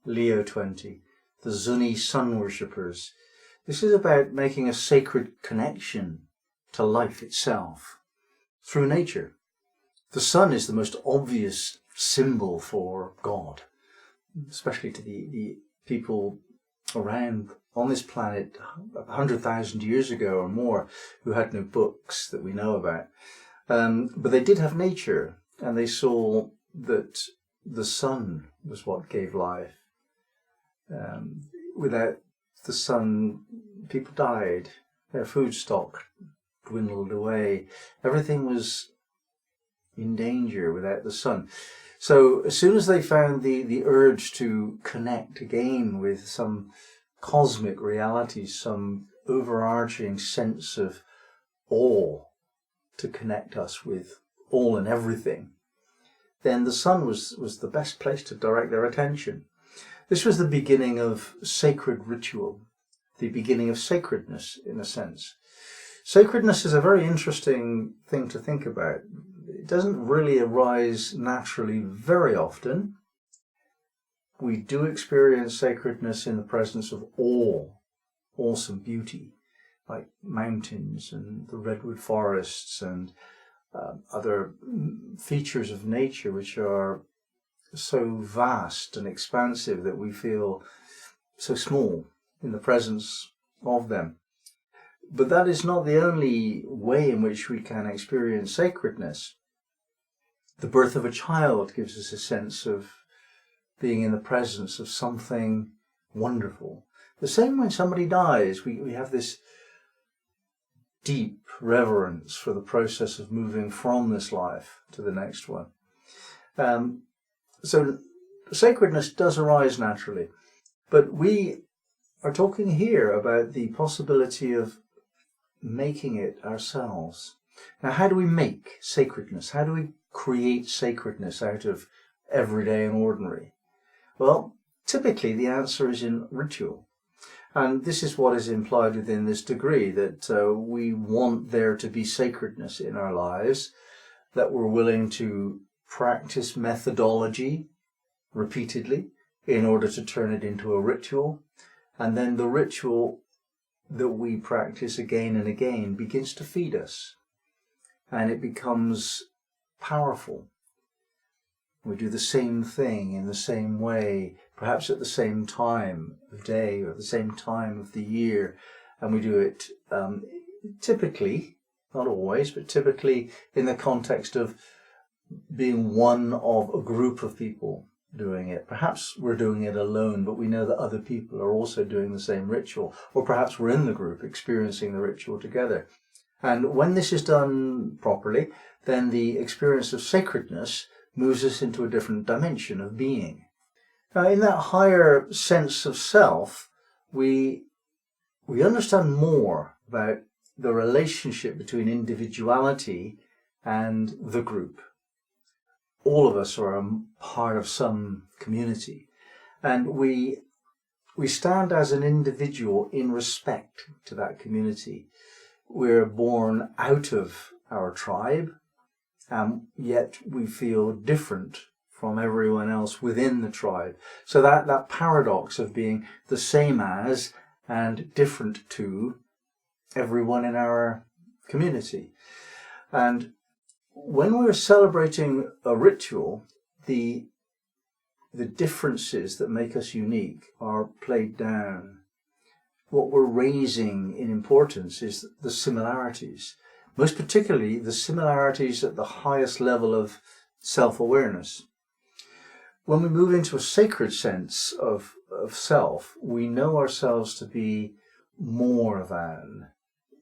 Leo 20, the Zuni Sun worshippers. This is about making a sacred connection to life itself through nature. The sun is the most obvious symbol for God, especially to the people around on this planet 100,000 years ago or more who had no books that we know about. But they did have nature, and they saw that the sun was what gave life. Without the sun, people died, their food stock dwindled away, everything was in danger without the sun. So as soon as they found the urge to connect again with some cosmic reality, some overarching sense of awe to connect us with all and everything, then the sun was the best place to direct their attention. This was the beginning of sacred ritual, the beginning of sacredness in a sense. Sacredness is a very interesting thing to think about. It doesn't really arise naturally very often. We do experience sacredness in the presence of awe, awesome beauty, like mountains and the redwood forests and other features of nature which are so vast and expansive that we feel so small in the presence of them. But that is not the only way in which we can experience sacredness. The birth of a child gives us a sense of being in the presence of something wonderful. The same when somebody dies, we have this deep reverence for the process of moving from this life to the next one. So sacredness does arise naturally, but we are talking here about the possibility of making it ourselves. Now, how do we make sacredness? How do we create sacredness out of everyday and ordinary? Well, typically the answer is in ritual. And this is what is implied within this degree, that we want there to be sacredness in our lives, that we're willing to practice methodology repeatedly in order to turn it into a ritual. And then the ritual that we practice again and again begins to feed us. And it becomes powerful. We do the same thing in the same way, perhaps at the same time of day or the same time of the year. And we do it typically, not always, but typically in the context of being one of a group of people doing it. Perhaps we're doing it alone, but we know that other people are also doing the same ritual. Or perhaps we're in the group experiencing the ritual together. And when this is done properly, then the experience of sacredness moves us into a different dimension of being. Now, in that higher sense of self, we understand more about the relationship between individuality and the group. All of us are a part of some community, and we stand as an individual in respect to that community. We're born out of our tribe, and yet we feel different from everyone else within the tribe. So that paradox of being the same as and different to everyone in our community. And when we're celebrating a ritual, the differences that make us unique are played down. What we're raising in importance is the similarities, most particularly the similarities at the highest level of self-awareness. When we move into a sacred sense of self, we know ourselves to be more than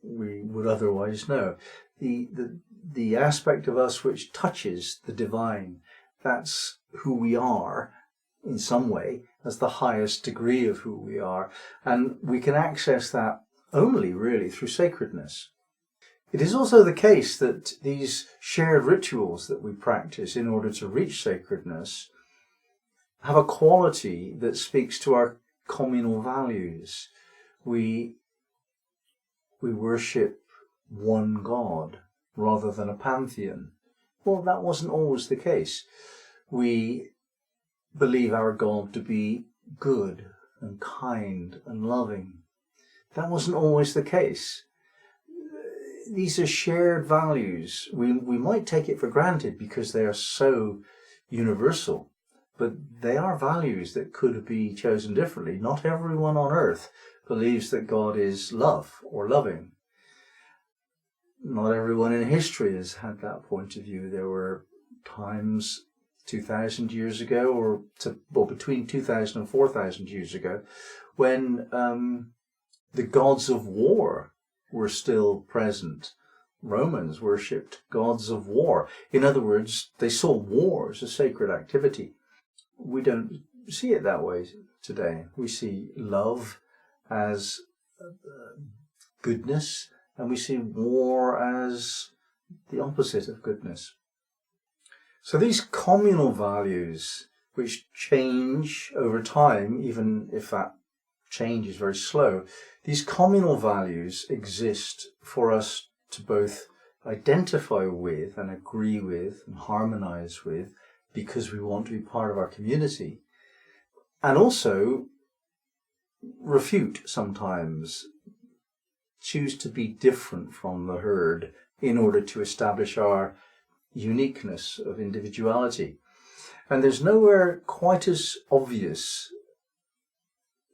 we would otherwise know. The aspect of us which touches the divine, that's who we are in some way, as the highest degree of who we are. And we can access that only really through sacredness. It is also the case that these shared rituals that we practice in order to reach sacredness have a quality that speaks to our communal values. We worship one God rather than a pantheon. Well, that wasn't always the case. We believe our God to be good and kind and loving. That wasn't always the case. These are shared values. We might take it for granted because they are so universal, but they are values that could be chosen differently. Not everyone on earth believes that God is love or loving. Not everyone in history has had that point of view. There were times 2,000 years ago, or between 2,000 and 4,000 years ago, when the gods of war were still present. Romans worshipped gods of war. In other words, they saw war as a sacred activity. We don't see it that way today. We see love as goodness, and we see war as the opposite of goodness. So these communal values, which change over time, even if that change is very slow, these communal values exist for us to both identify with and agree with and harmonize with, because we want to be part of our community, and also refute sometimes, choose to be different from the herd in order to establish our uniqueness of individuality. And there's nowhere quite as obvious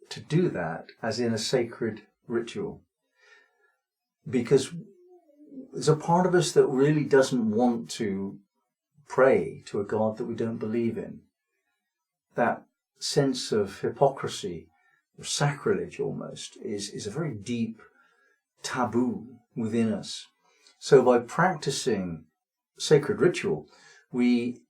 to do that as in a sacred ritual, because there's a part of us that really doesn't want to pray to a God that we don't believe in. That sense of hypocrisy or sacrilege almost is a very deep taboo within us. So by practicing sacred ritual, we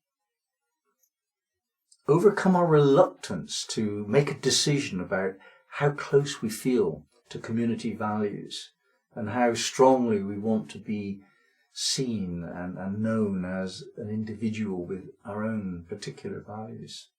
overcome our reluctance to make a decision about how close we feel to community values and how strongly we want to be seen and known as an individual with our own particular values.